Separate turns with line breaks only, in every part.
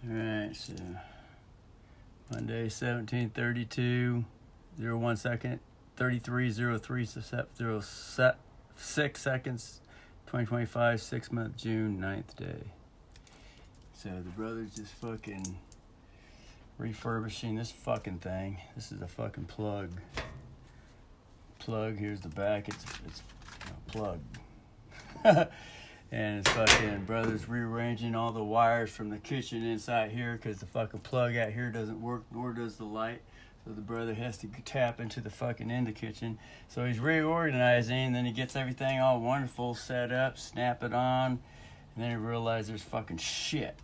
Alright, so Monday 1732, 01 second, 3303 6 seconds, 2025, 6th month, June, 9th day. So the brother's just fucking refurbishing this fucking thing. This is a fucking plug. Here's the back, it's a plug. And it's fucking brother's rearranging all the wires from the kitchen inside here because the fucking plug out here doesn't work, nor does the light. So the brother has to tap into the fucking in the kitchen. So he's reorganizing, then he gets everything all wonderful set up, snap it on, and then he realizes there's fucking shit.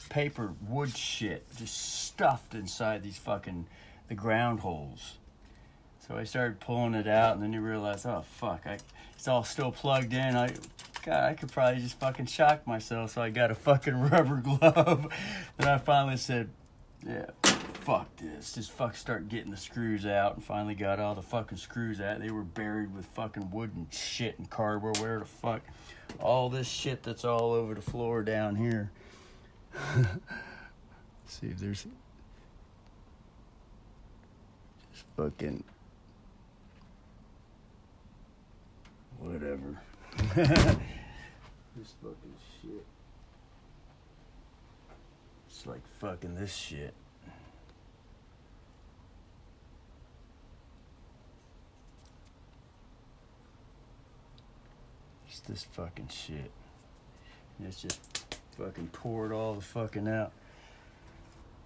Paper, wood shit, just stuffed inside these fucking, the ground holes. So I started pulling it out, and then he realized, oh fuck, it's all still plugged in. I could probably just fucking shock myself, so I got a fucking rubber glove. Then I finally said, yeah, fuck this. Just start getting the screws out, and finally got all the fucking screws out. They were buried with fucking wood and shit and cardboard, where the fuck. All this shit that's all over the floor down here. See if there's just fucking whatever. This fucking shit. It's like fucking this shit. It's this fucking shit. And it's just fucking poured all the fucking out.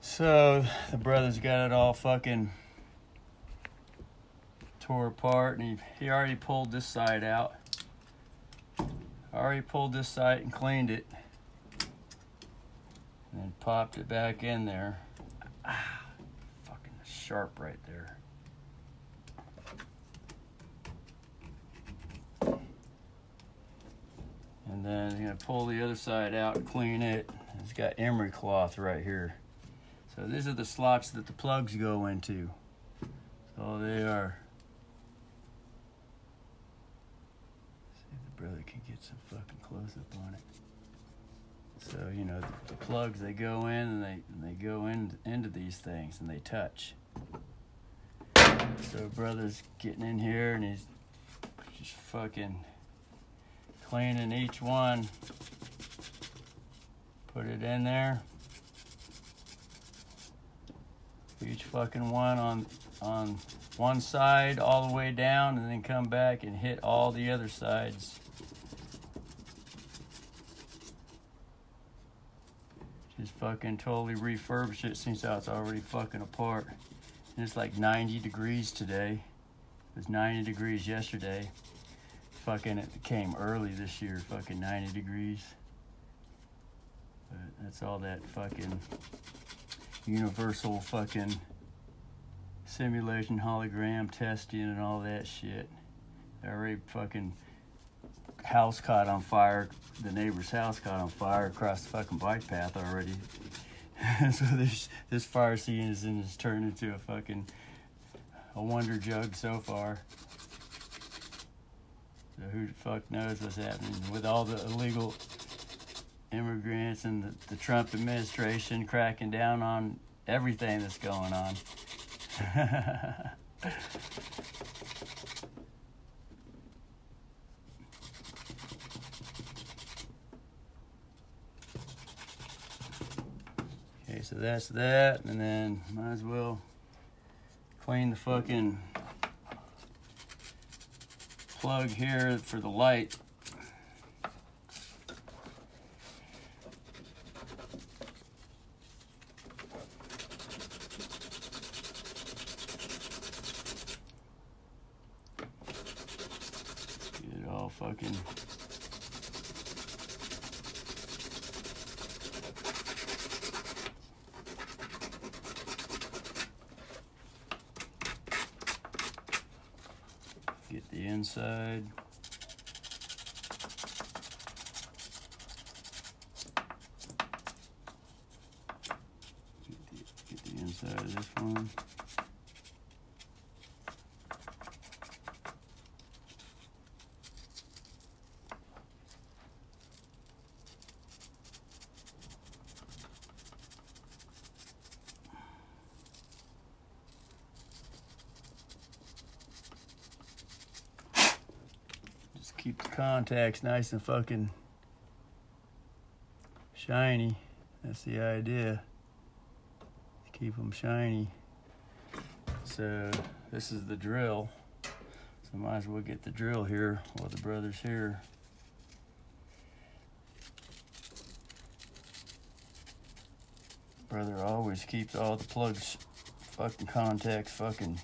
So the brother's got it all fucking tore apart, and he already pulled this side out. Already pulled this side and cleaned it, and then popped it back in there. Fucking sharp right there. And then he's gonna pull the other side out and clean it. It's got emery cloth right here. So these are the slots that the plugs go into. So they are. Brother can get some fucking close up on it. So, you know, the plugs, they go in and they go into these things and they touch. So brother's getting in here and he's just fucking cleaning each one. Put it in there. Each fucking one on one side all the way down, and then come back and hit all the other sides. Just fucking totally refurbish it since it's already fucking apart. And it's like 90 degrees today. It was 90 degrees yesterday. Fucking it came early this year, fucking 90 degrees. But that's all that fucking universal fucking simulation hologram testing and all that shit. I already fucking house caught on fire. The neighbor's house caught on fire across the fucking bike path already. So this fire scene is turned into a wonder jug so far. So who the fuck knows what's happening with all the illegal immigrants and the Trump administration cracking down on everything that's going on. Okay, so that's that, and then might as well clean the fucking plug here for the light. Get it all fucking get the inside. Get the inside of this one. keep the contacts nice and fucking shiny. That's the idea. Keep them shiny. So this is the drill. So might as well get the drill here while the brother's here. Brother always keeps all the plugs, fucking contacts, fucking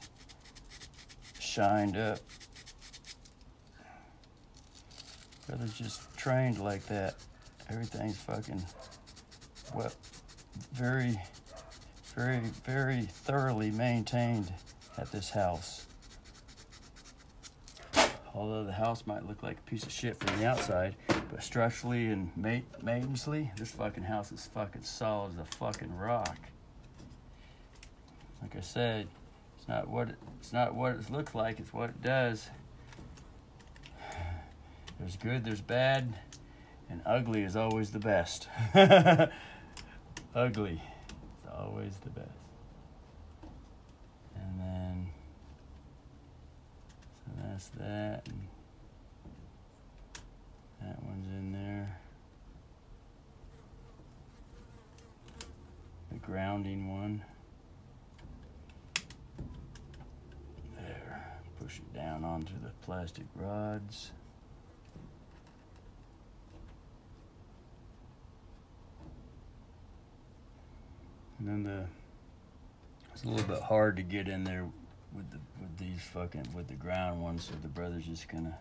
shined up. Brother's just trained like that. Everything's fucking very, very, very thoroughly maintained at this house. Although the house might look like a piece of shit from the outside, but structurally and maintenancely, this fucking house is fucking solid as a fucking rock. Like I said, it's not what it looks like, it's what it does. There's good, there's bad, and ugly is always the best. Ugly is always the best. And then, so that's that, and that one's in there. The grounding one. There, push it down onto the plastic rods. And then it's a little bit hard to get in there with the ground ones, so the brother's just gonna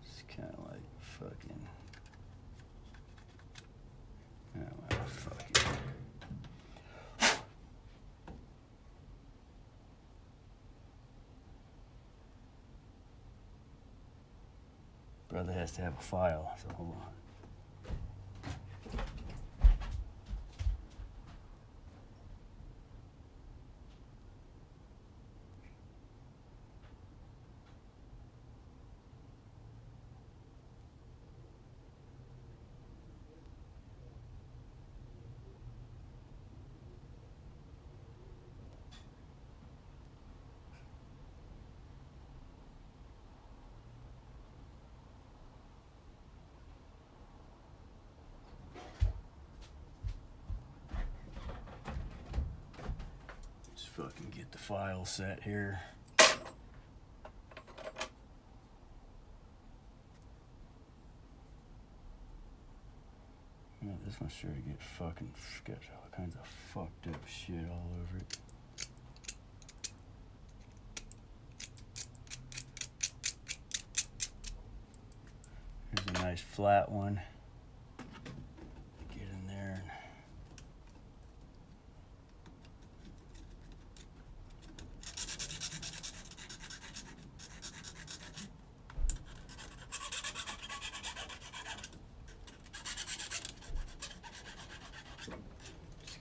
it's kind of like fucking brother has to have a file, so hold on. Fucking get the file set here. Yeah, this one's sure to get fucking got all kinds of fucked up shit all over it. Here's a nice flat one. Get in there and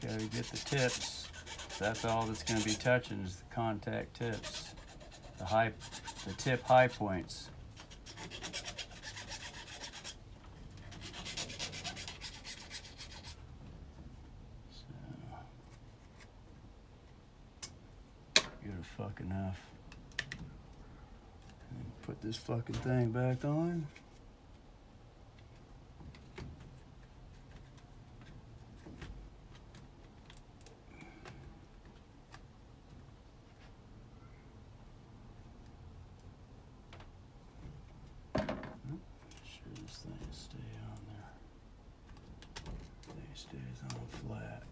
gotta get the tips. That's all that's gonna be touching is the contact tips. The tip high points. So good fuck enough. And put this fucking thing back on. Stays on flat.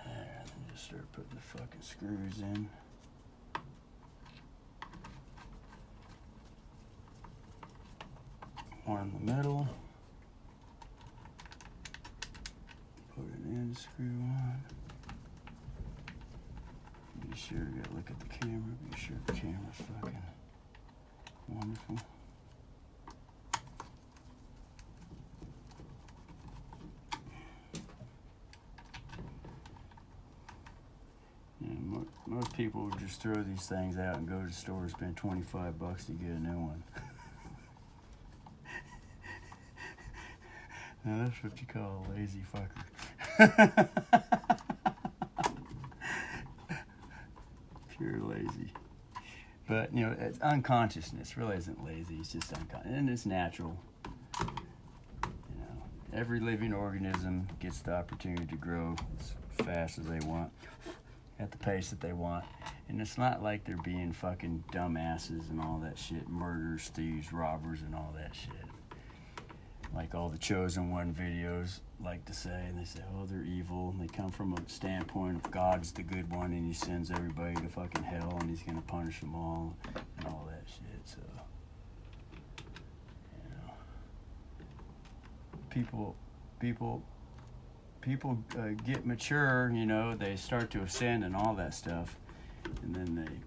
There, and then just start putting the fucking screws in. One in the middle. Put an end screw on. Be sure you gotta look at the camera. Be sure the camera's fucking wonderful. people would just throw these things out and go to the store and spend $25 to get a new one. Now that's what you call a lazy fucker. Pure lazy. But, you know, it's unconsciousness. Really isn't lazy. It's just unconscious. And it's natural. You know, every living organism gets the opportunity to grow as fast as they want, at the pace that they want. And it's not like they're being fucking dumbasses and all that shit. Murderers, thieves, robbers, and all that shit. Like all the Chosen One videos like to say, and they say, oh, they're evil, and they come from a standpoint of God's the good one, and he sends everybody to fucking hell, and he's gonna punish them all, and all that shit. So, you know, people get mature, you know, they start to ascend and all that stuff, and then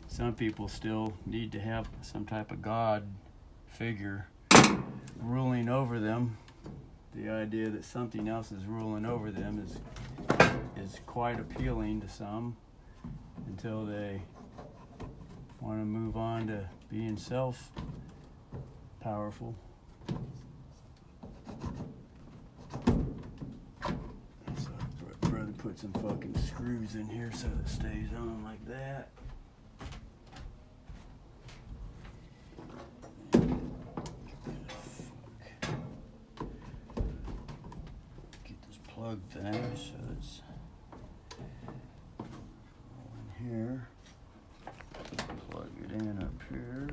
some people still need to have some type of God figure ruling over them. The idea that something else is ruling over them is quite appealing to some, until they want to move on to being self-powerful. So brother put some fucking screws in here so it stays on like that. Plug thing, so it's in here. Plug it in up here.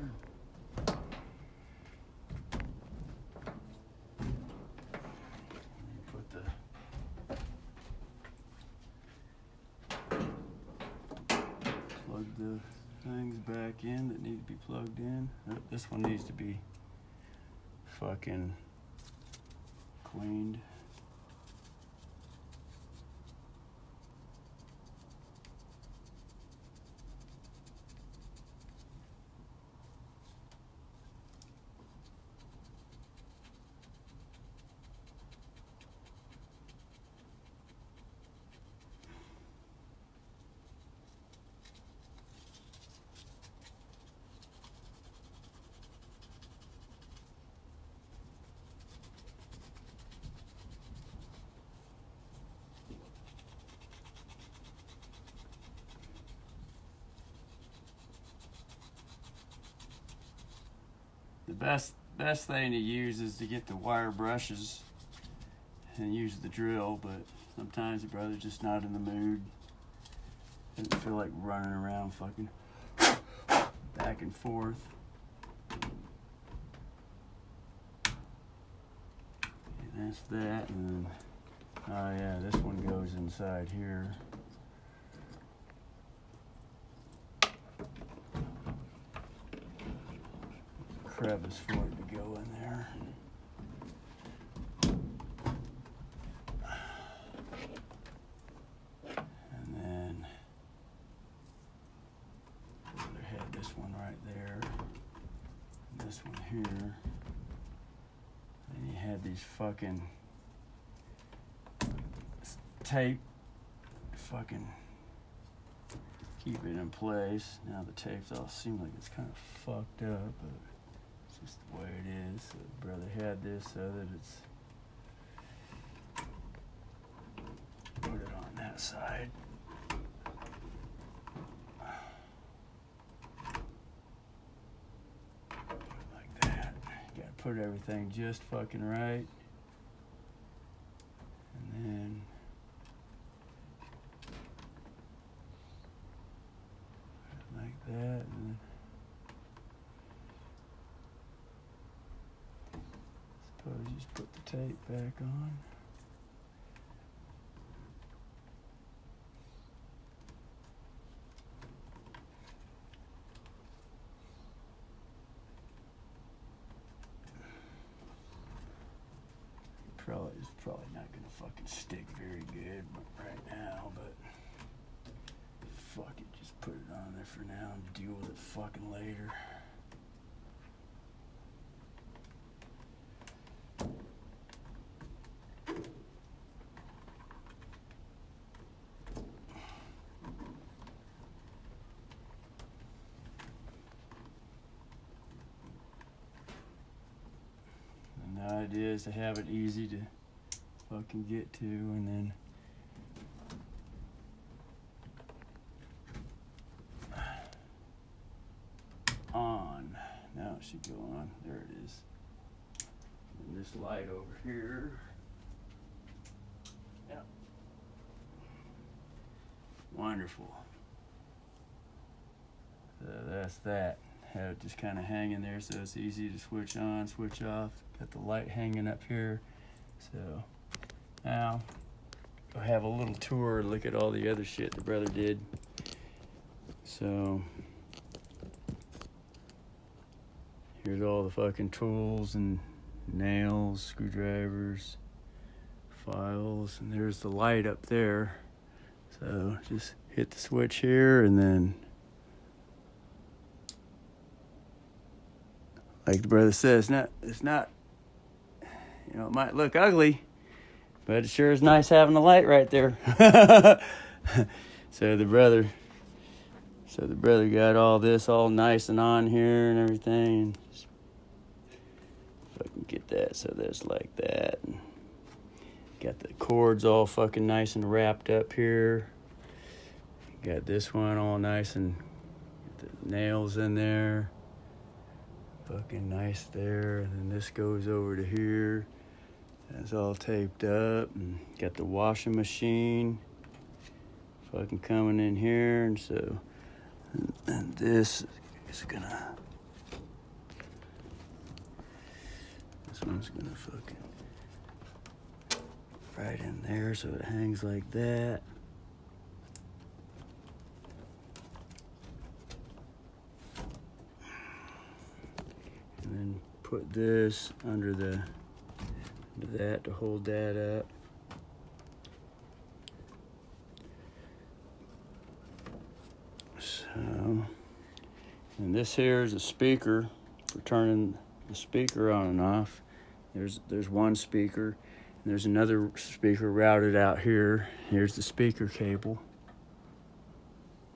Put the plug the things back in that need to be plugged in. This one needs to be fucking cleaned. The best thing to use is to get the wire brushes and use the drill, but sometimes the brother's just not in the mood. Doesn't feel like running around fucking back and forth. And that's that, and then, oh yeah, this one goes inside here. Crevice for it to go in there. And then they had this one right there, and this one here. And you had these fucking tape to fucking keep it in place. Now the tapes all seem like it's kind of fucked up, but just the way it is. So brother had this so that it's put it on that side. Put it like that. You gotta put everything just fucking right. And then like that. And suppose you just put the tape back on. It's probably not gonna fucking stick very good right now, but fuck it, just put it on there for now and deal with it fucking later. idea is to have it easy to fucking get to, and then on. Now it should go on. There it is. And this light over here. Yeah. Wonderful. So that's that. Have it just kind of hanging there so it's easy to switch on, switch off. Got the light hanging up here. So now I'll have a little tour, look at all the other shit the brother did. So here's all the fucking tools and nails, screwdrivers, files, and there's the light up there. So just hit the switch here, and then, like the brother says, it's not, you know, it might look ugly, but it sure is nice having the light right there. So the brother got all this all nice and on here and everything. Just fucking get that so that's like that. And got the cords all fucking nice and wrapped up here. Got this one all nice and the nails in there. Fucking nice there. And then this goes over to here. That's all taped up. And got the washing machine fucking coming in here. And so, and this is gonna, this one's gonna fucking right in there so it hangs like that. And then put this under that to hold that up. So, and this here is a speaker for turning the speaker on and off. There's one speaker. And there's another speaker routed out here. Here's the speaker cable.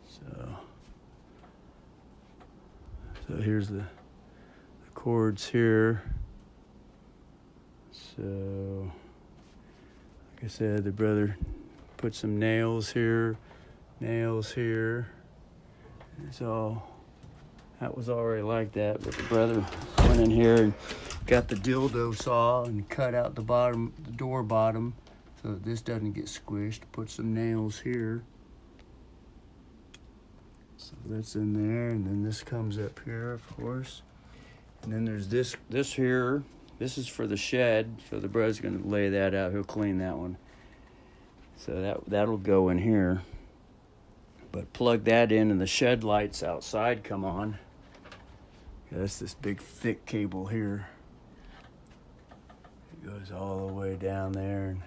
So here's the cords here. So, like I said, the brother put some nails here. That was already like that, but the brother went in here and got the dildo saw and cut out the door bottom, so that this doesn't get squished. Put some nails here. So that's in there, and then this comes up here, of course. And then there's this here. This is for the shed, so the brother's gonna lay that out. He'll clean that one. So that'll go in here. But plug that in, and the shed lights outside come on. That's this big thick cable here. It goes all the way down there and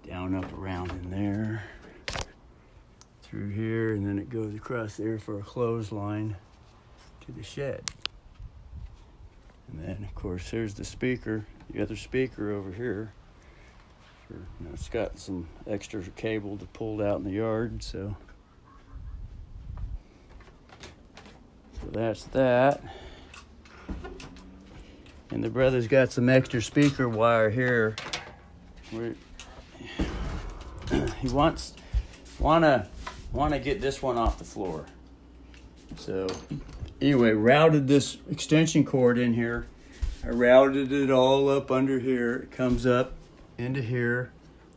down up around in there. Through here, and then it goes across there for a clothesline to the shed. And then, of course, here's the speaker, the other speaker over here. It's got some extra cable to pull out in the yard, so that's that. And the brother's got some extra speaker wire here. He wanna get this one off the floor. So anyway, routed this extension cord in here. I routed it all up under here. It comes up into here.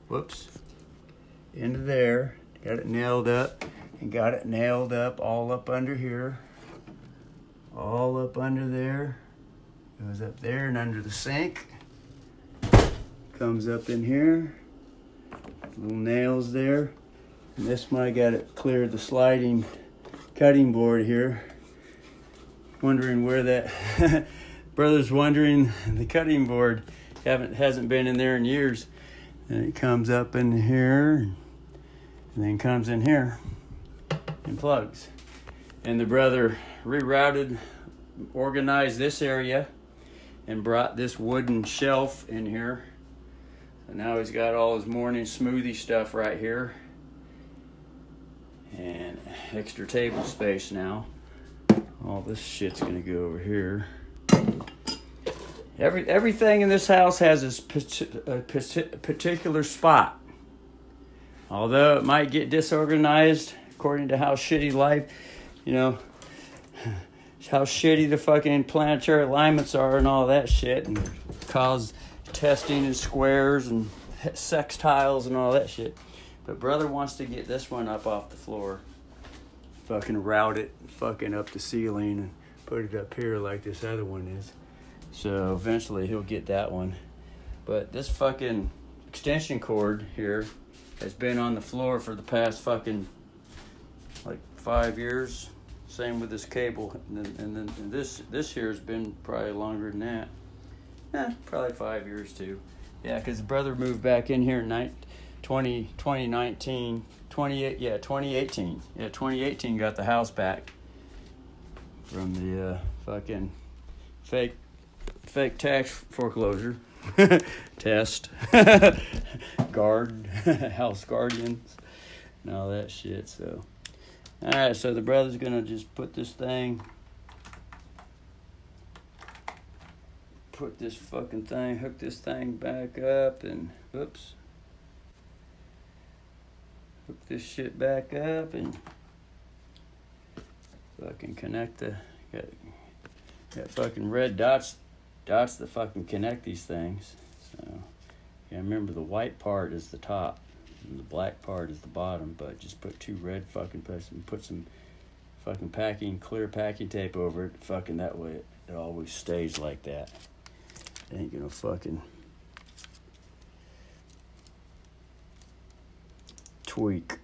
Whoops. Into there. Got it nailed up. And got it nailed up all up under here. All up under there. Goes up there and under the sink. Comes up in here. Little nails there. And this one I got it cleared the sliding cutting board here. Wondering where that brother's wondering the cutting board hasn't been in there in years. And it comes up in here and then comes in here and plugs. And the brother rerouted, organized this area and brought this wooden shelf in here. So now he's got all his morning smoothie stuff right here. And extra table space now. All this shit's gonna go over here. Everything in this house has its particular spot. Although it might get disorganized according to how shitty life, you know, how shitty the fucking planetary alignments are and all that shit, and cause testing and squares and sextiles and all that shit. But brother wants to get this one up off the floor, fucking route it fucking up the ceiling and put it up here like this other one is. So eventually he'll get that one. But this fucking extension cord here has been on the floor for the past fucking like 5 years. Same with this cable. And then this here has been probably longer than that. Probably 5 years too. Yeah, because the brother moved back in here in 2018. Yeah, 2018 got the house back from the fucking fake tax foreclosure test, house guardians, and all that shit. So, all right. So the brother's gonna just put this hook this thing back up, and oops. Hook this shit back up and fucking connect got fucking red dots that fucking connect these things. So yeah, remember the white part is the top and the black part is the bottom, but just put two red fucking pieces and put some fucking clear packing tape over it. Fucking that way it always stays like that. It ain't gonna fucking tweak.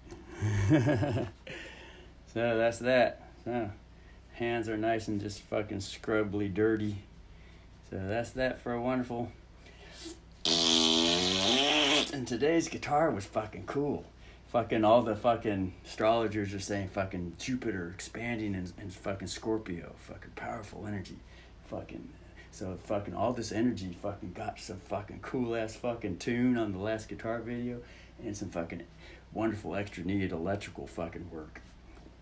So that's that. So hands are nice and just fucking scrubbly dirty. So that's that for a wonderful. And today's guitar was fucking cool. Fucking all the fucking astrologers are saying fucking Jupiter expanding in fucking Scorpio. Fucking powerful energy. Fucking so fucking all this energy fucking got some fucking cool ass fucking tune on the last guitar video, and some fucking wonderful extra needed electrical fucking work,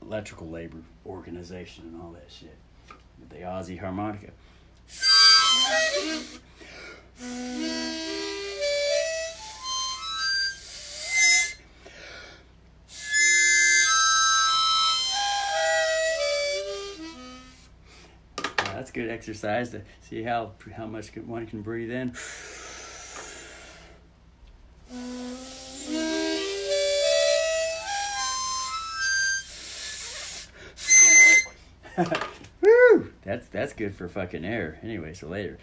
electrical labor organization and all that shit with the Aussie harmonica. That's good exercise to see how much one can breathe in. Woo! That's good for fucking air. Anyway, so later.